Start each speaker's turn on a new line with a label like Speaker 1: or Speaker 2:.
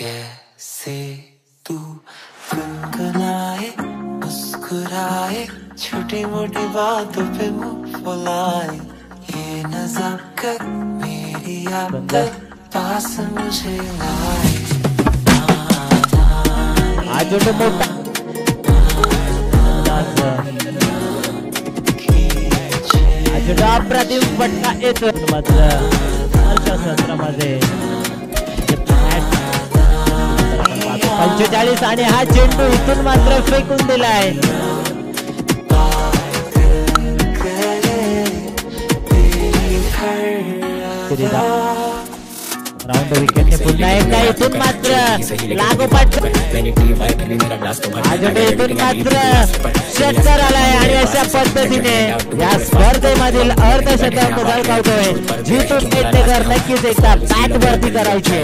Speaker 1: जैसे तू गुनगुनाए मुस्कुराए छोटी मोटी बातों पे मुंह फुलाए ये नज़ाकत मेरी आदत पास मुझे लाए
Speaker 2: आज छोटे मोठा आज अप्रतिम फटका येतो मात्र सत्रामध्ये 45 आणि हा चेंडू इथून मात्र फेकून दिलाय राउंड विकेटने पुन्हा एकदा इथून मात्र लागोपाठ आज इथून मात्र षटकार आलाय आणि अशा पद्धतीने या स्पर्धेमधील अर्धशतक झळकावतोय. जिथून पेडणेकर नक्कीच एकदा बॅट वरती करायचे.